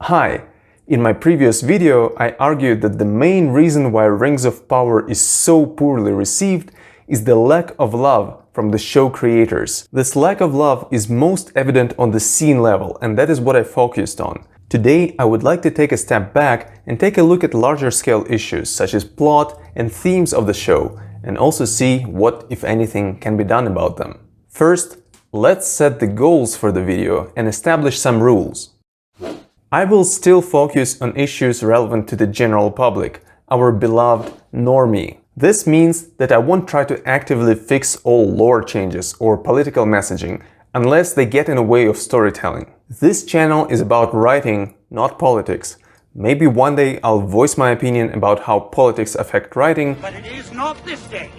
Hi! In my previous video, I argued that the main reason why Rings of Power is so poorly received is the lack of love from the show creators. This lack of love is most evident on the scene level, and that is what I focused on. Today, I would like to take a step back and take a look at larger scale issues such as plot and themes of the show, and also see what, if anything, can be done about them. First, let's set the goals for the video and establish some rules. I will still focus on issues relevant to the general public, our beloved normie. This means that I won't try to actively fix all lore changes or political messaging unless they get in the way of storytelling. This channel is about writing, not politics. Maybe one day I'll voice my opinion about how politics affect writing, but it is not this day.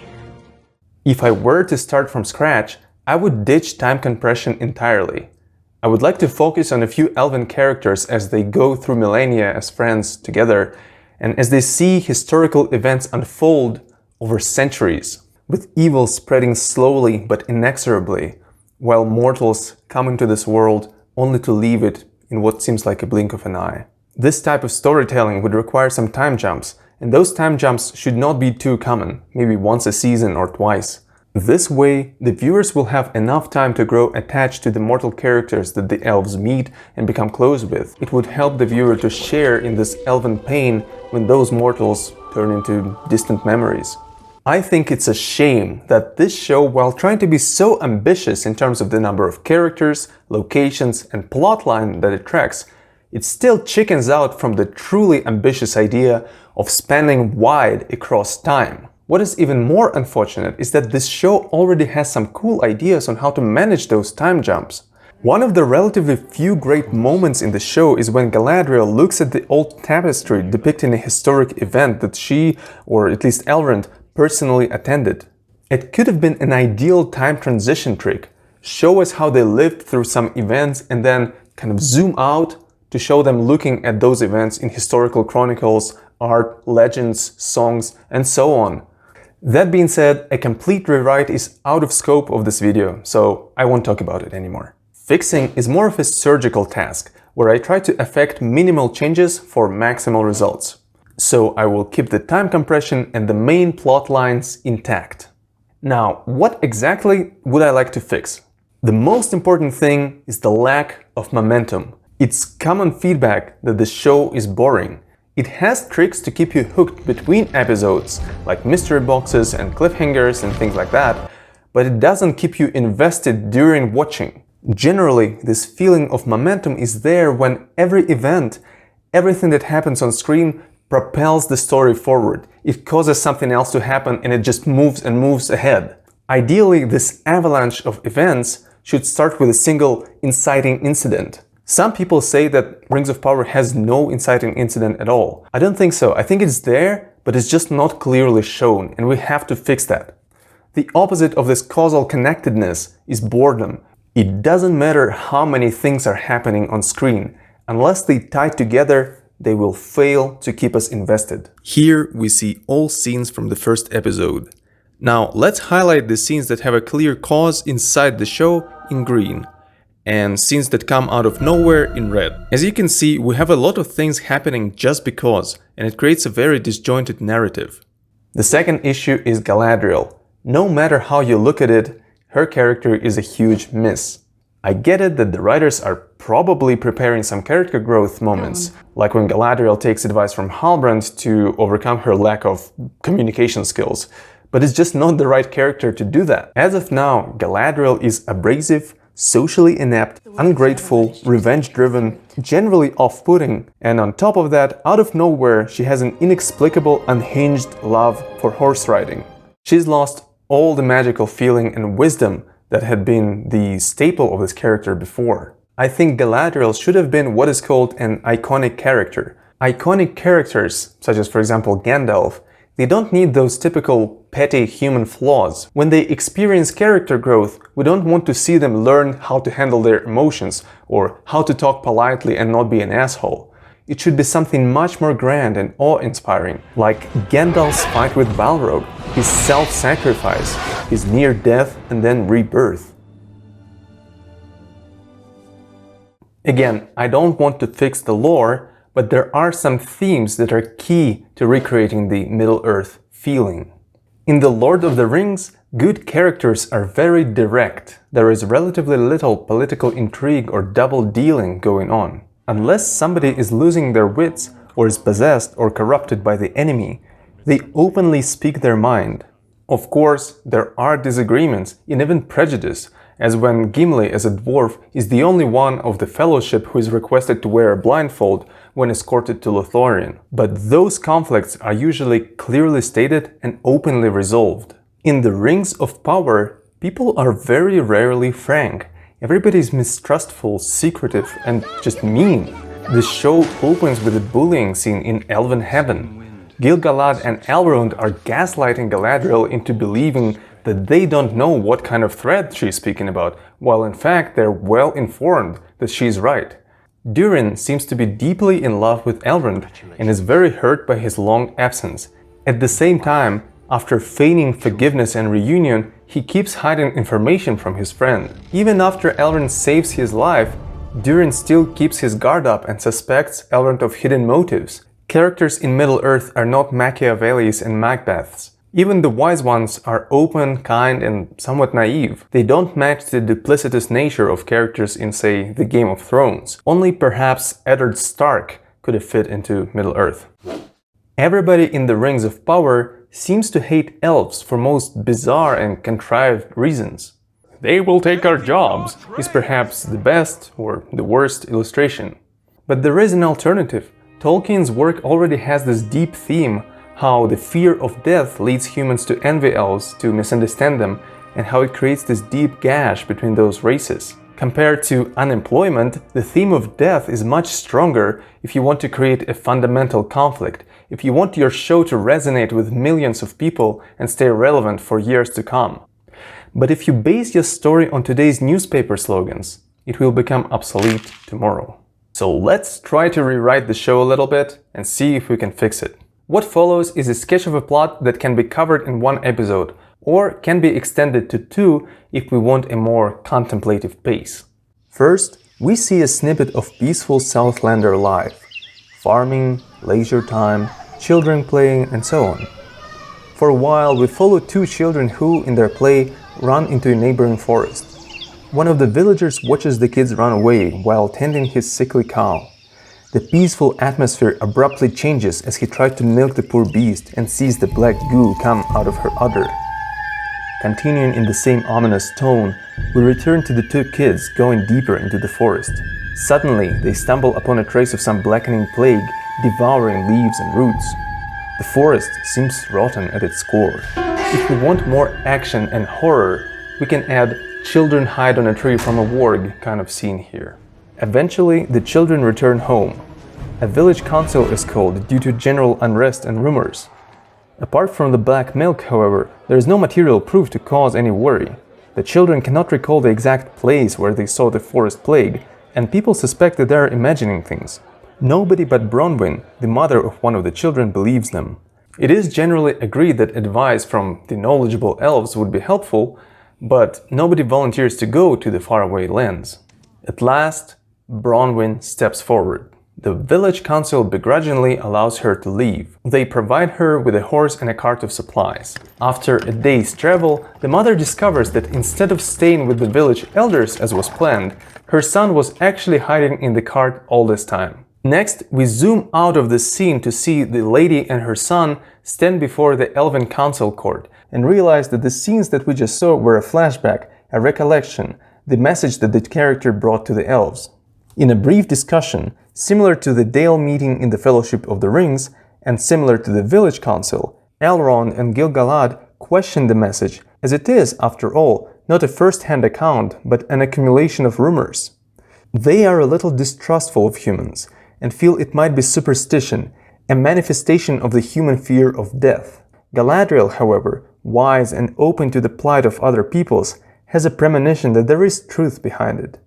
If I were to start from scratch, I would ditch time compression entirely. I would like to focus on a few elven characters as they go through millennia as friends together, and as they see historical events unfold over centuries, with evil spreading slowly but inexorably, while mortals come into this world only to leave it in what seems like a blink of an eye. This type of storytelling would require some time jumps, and those time jumps should not be too common, maybe once a season or twice. This way, the viewers will have enough time to grow attached to the mortal characters that the elves meet and become close with. It would help the viewer to share in this elven pain when those mortals turn into distant memories. I think it's a shame that this show, while trying to be so ambitious in terms of the number of characters, locations, and plotline that it tracks, it still chickens out from the truly ambitious idea of spanning wide across time. What is even more unfortunate is that this show already has some cool ideas on how to manage those time jumps. One of the relatively few great moments in the show is when Galadriel looks at the old tapestry depicting a historic event that she, or at least Elrond, personally attended. It could have been an ideal time transition trick. Show us how they lived through some events and then kind of zoom out to show them looking at those events in historical chronicles, art, legends, songs, and so on. That being said, a complete rewrite is out of scope of this video, so I won't talk about it anymore. Fixing is more of a surgical task, where I try to effect minimal changes for maximal results. So I will keep the time compression and the main plot lines intact. Now, what exactly would I like to fix? The most important thing is the lack of momentum. It's common feedback that the show is boring. It has tricks to keep you hooked between episodes, like mystery boxes and cliffhangers and things like that, but it doesn't keep you invested during watching. Generally, this feeling of momentum is there when every event, everything that happens on screen propels the story forward. It causes something else to happen and it just moves and moves ahead. Ideally, this avalanche of events should start with a single inciting incident. Some people say that Rings of Power has no inciting incident at all. I don't think so. I think it's there, but it's just not clearly shown, and we have to fix that. The opposite of this causal connectedness is boredom. It doesn't matter how many things are happening on screen. Unless they tie together, they will fail to keep us invested. Here we see all scenes from the first episode. Now let's highlight the scenes that have a clear cause inside the show in green, and scenes that come out of nowhere in red. As you can see, we have a lot of things happening just because, and it creates a very disjointed narrative. The second issue is Galadriel. No matter how you look at it, her character is a huge miss. I get it that the writers are probably preparing some character growth moments, like when Galadriel takes advice from Halbrand to overcome her lack of communication skills, but it's just not the right character to do that. As of now, Galadriel is abrasive, socially inept, ungrateful, revenge-driven, generally off-putting, and on top of that, out of nowhere, she has an inexplicable, unhinged love for horse riding. She's lost all the magical feeling and wisdom that had been the staple of this character before. I think Galadriel should have been what is called an iconic character. Iconic characters, such as for example Gandalf, they don't need those typical petty human flaws. When they experience character growth, we don't want to see them learn how to handle their emotions or how to talk politely and not be an asshole. It should be something much more grand and awe-inspiring, like Gandalf's fight with Balrog, his self-sacrifice, his near death and then rebirth. Again, I don't want to fix the lore, but there are some themes that are key to recreating the Middle-earth feeling. In The Lord of the Rings, good characters are very direct. There is relatively little political intrigue or double-dealing going on. Unless somebody is losing their wits or is possessed or corrupted by the enemy, they openly speak their mind. Of course, there are disagreements and even prejudice, as when Gimli as a dwarf is the only one of the Fellowship who is requested to wear a blindfold when escorted to Lothlorien. But those conflicts are usually clearly stated and openly resolved. In the Rings of Power, people are very rarely frank. Everybody is mistrustful, secretive, and just mean. The show opens with a bullying scene in Elven Heaven. Gil-galad and Elrond are gaslighting Galadriel into believing that they don't know what kind of threat she's speaking about, while in fact they're well informed that she's right. Durin seems to be deeply in love with Elrond and is very hurt by his long absence. At the same time, after feigning forgiveness and reunion, he keeps hiding information from his friend. Even after Elrond saves his life, Durin still keeps his guard up and suspects Elrond of hidden motives. Characters in Middle-earth are not Machiavellis and Macbeths. Even the wise ones are open, kind, and somewhat naive. They don't match the duplicitous nature of characters in, say, the Game of Thrones. Only perhaps Eddard Stark could have fit into Middle-earth. Everybody in the Rings of Power seems to hate elves for most bizarre and contrived reasons. "They will take our jobs" is perhaps the best or the worst illustration. But there is an alternative. Tolkien's work already has this deep theme, how the fear of death leads humans to envy elves, to misunderstand them, and how it creates this deep gash between those races. Compared to unemployment, the theme of death is much stronger if you want to create a fundamental conflict, if you want your show to resonate with millions of people and stay relevant for years to come. But if you base your story on today's newspaper slogans, it will become obsolete tomorrow. So let's try to rewrite the show a little bit and see if we can fix it. What follows is a sketch of a plot that can be covered in one episode, or can be extended to 2 if we want a more contemplative pace. First, we see a snippet of peaceful Southlander life. Farming, leisure time, children playing, and so on. For a while, we follow 2 children who, in their play, run into a neighboring forest. One of the villagers watches the kids run away while tending his sickly cow. The peaceful atmosphere abruptly changes as he tries to milk the poor beast and sees the black goo come out of her udder. Continuing in the same ominous tone, we return to the 2 kids going deeper into the forest. Suddenly, they stumble upon a trace of some blackening plague, devouring leaves and roots. The forest seems rotten at its core. If we want more action and horror, we can add children hide on a tree from a warg kind of scene here. Eventually, the children return home. A village council is called due to general unrest and rumors. Apart from the black milk, however, there is no material proof to cause any worry. The children cannot recall the exact place where they saw the forest plague, and people suspect that they are imagining things. Nobody but Bronwyn, the mother of one of the children, believes them. It is generally agreed that advice from the knowledgeable elves would be helpful, but nobody volunteers to go to the faraway lands. At last, Bronwyn steps forward. The village council begrudgingly allows her to leave. They provide her with a horse and a cart of supplies. After a day's travel, the mother discovers that instead of staying with the village elders as was planned, her son was actually hiding in the cart all this time. Next, we zoom out of the scene to see the lady and her son stand before the Elven Council court and realize that the scenes that we just saw were a flashback, a recollection, the message that the character brought to the elves. In a brief discussion, similar to the Dale meeting in the Fellowship of the Rings, and similar to the village council, Elrond and Gil-galad question the message, as it is, after all, not a first-hand account, but an accumulation of rumors. They are a little distrustful of humans, and feel it might be superstition, a manifestation of the human fear of death. Galadriel, however, wise and open to the plight of other peoples, has a premonition that there is truth behind it.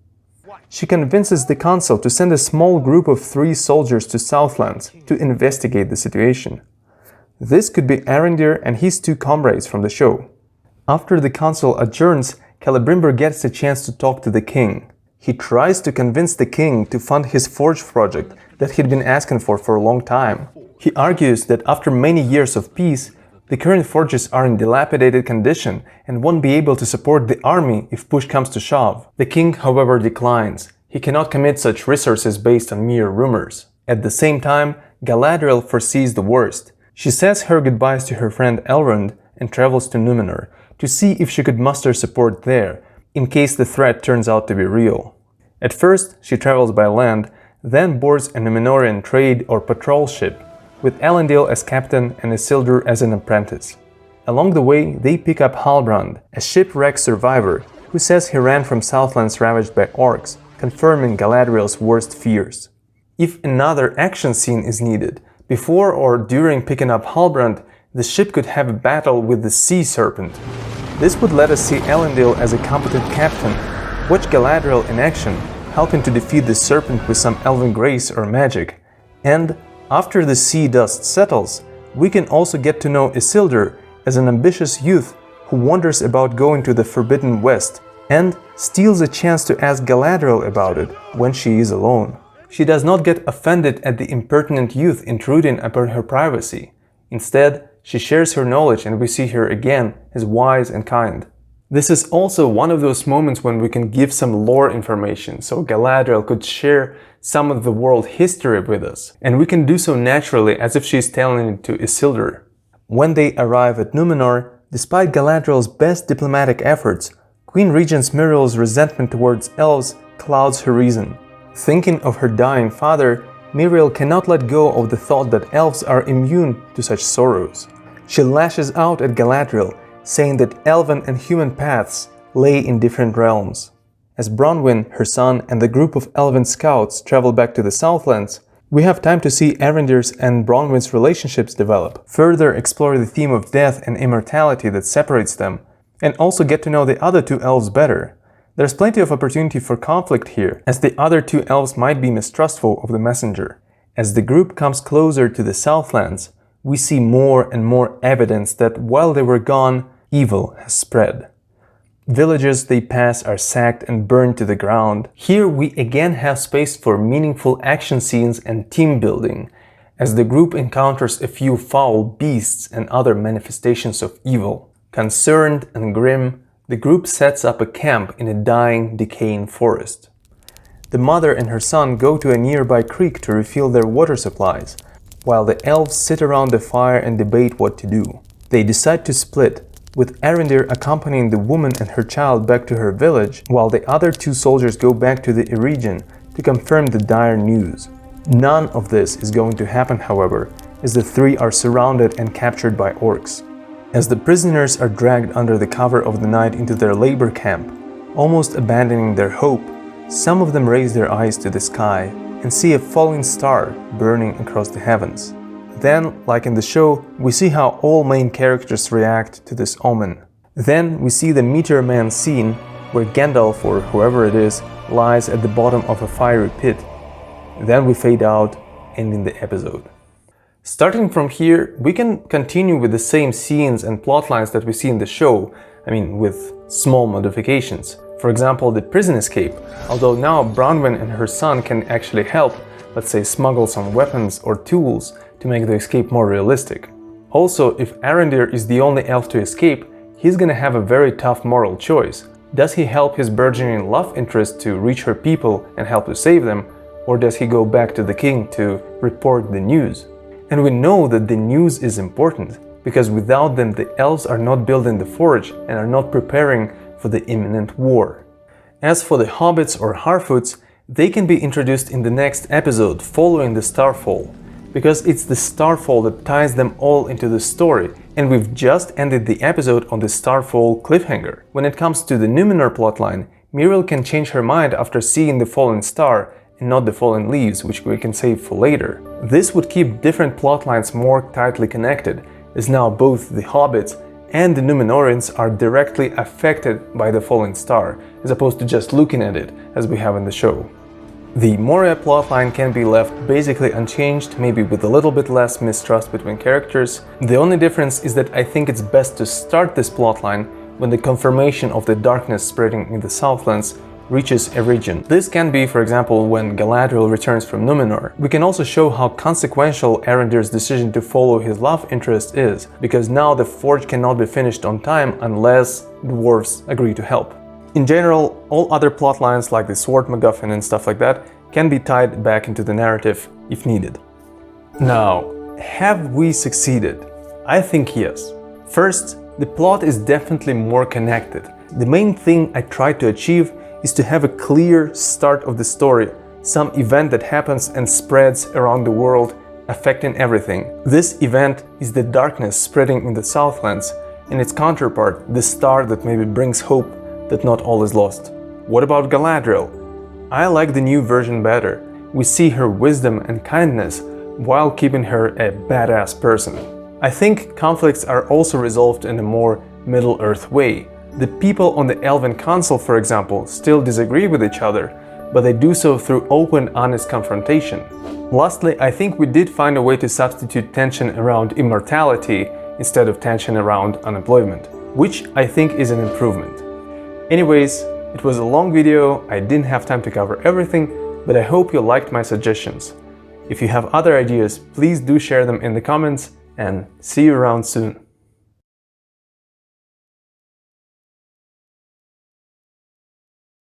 She convinces the council to send a small group of 3 soldiers to Southlands to investigate the situation. This could be Arondir and his 2 comrades from the show. After the council adjourns, Celebrimbor gets a chance to talk to the king. He tries to convince the king to fund his forge project that he'd been asking for a long time. He argues that after many years of peace, the current forges are in dilapidated condition and won't be able to support the army if push comes to shove. The king, however, declines. He cannot commit such resources based on mere rumors. At the same time, Galadriel foresees the worst. She says her goodbyes to her friend Elrond and travels to Numenor to see if she could muster support there, in case the threat turns out to be real. At first, she travels by land, then boards a Numenorean trade or patrol ship, with Elendil as captain and Isildur as an apprentice. Along the way, they pick up Halbrand, a shipwreck survivor who says he ran from Southlands ravaged by orcs, confirming Galadriel's worst fears. If another action scene is needed, before or during picking up Halbrand, the ship could have a battle with the Sea Serpent. This would let us see Elendil as a competent captain, watch Galadriel in action, helping to defeat the serpent with some elven grace or magic, and after the sea dust settles, we can also get to know Isildur as an ambitious youth who wonders about going to the Forbidden West and steals a chance to ask Galadriel about it when she is alone. She does not get offended at the impertinent youth intruding upon her privacy. Instead, she shares her knowledge and we see her again as wise and kind. This is also one of those moments when we can give some lore information, so Galadriel could share some of the world history with us, and we can do so naturally as if she is telling it to Isildur. When they arrive at Numenor, despite Galadriel's best diplomatic efforts, Queen Regent Muriel's resentment towards elves clouds her reason. Thinking of her dying father, Muriel cannot let go of the thought that elves are immune to such sorrows. She lashes out at Galadriel, saying that elven and human paths lay in different realms. As Bronwyn, her son, and the group of elven scouts travel back to the Southlands, we have time to see Arendir's and Bronwyn's relationships develop, further explore the theme of death and immortality that separates them, and also get to know the other two elves better. There's plenty of opportunity for conflict here, as the other two elves might be mistrustful of the messenger. As the group comes closer to the Southlands, we see more and more evidence that while they were gone, evil has spread. Villages they pass are sacked and burned to the ground. Here we again have space for meaningful action scenes and team building, as the group encounters a few foul beasts and other manifestations of evil. Concerned and grim, the group sets up a camp in a dying, decaying forest. The mother and her son go to a nearby creek to refill their water supplies, while the elves sit around the fire and debate what to do. They decide to split, with Arendir accompanying the woman and her child back to her village, while the other two soldiers go back to the Eregion to confirm the dire news. None of this is going to happen, however, as the three are surrounded and captured by orcs. As the prisoners are dragged under the cover of the night into their labor camp, almost abandoning their hope, some of them raise their eyes to the sky and see a falling star burning across the heavens. Then, like in the show, we see how all main characters react to this omen. Then we see the Meteor Man scene, where Gandalf, or whoever it is, lies at the bottom of a fiery pit. Then we fade out, ending the episode. Starting from here, we can continue with the same scenes and plotlines that we see in the show, with small modifications. For example, the prison escape, although now Bronwyn and her son can actually help, let's say smuggle some weapons or tools to make the escape more realistic. Also, if Arendir is the only elf to escape, he's gonna have a very tough moral choice. Does he help his burgeoning love interest to reach her people and help to save them, or does he go back to the king to report the news? And we know that the news is important, because without them the elves are not building the forge and are not preparing for the imminent war. As for the hobbits or Harfoots, they can be introduced in the next episode following the Starfall, because it's the Starfall that ties them all into the story, and we've just ended the episode on the Starfall cliffhanger. When it comes to the Numenor plotline, Muriel can change her mind after seeing the fallen star and not the fallen leaves, which we can save for later. This would keep different plotlines more tightly connected, as now both the hobbits and the Numenorians are directly affected by the fallen star, as opposed to just looking at it, as we have in the show. The Moria plotline can be left basically unchanged, maybe with a little bit less mistrust between characters. The only difference is that I think it's best to start this plotline when the confirmation of the darkness spreading in the Southlands reaches a region. This can be, for example, when Galadriel returns from Numenor. We can also show how consequential Arondir's decision to follow his love interest is, because now the forge cannot be finished on time unless dwarves agree to help. In general, all other plot lines like the sword MacGuffin and stuff like that can be tied back into the narrative if needed. Now, have we succeeded? I think yes. First, the plot is definitely more connected. The main thing I tried to achieve is to have a clear start of the story, some event that happens and spreads around the world, affecting everything. This event is the darkness spreading in the Southlands, and its counterpart, the star that maybe brings hope that not all is lost. What about Galadriel? I like the new version better. We see her wisdom and kindness while keeping her a badass person. I think conflicts are also resolved in a more Middle-earth way. The people on the Elven Council, for example, still disagree with each other, but they do so through open, honest confrontation. Lastly, I think we did find a way to substitute tension around immortality instead of tension around unemployment, which I think is an improvement. Anyways, it was a long video, I didn't have time to cover everything, but I hope you liked my suggestions. If you have other ideas, please do share them in the comments, and see you around soon.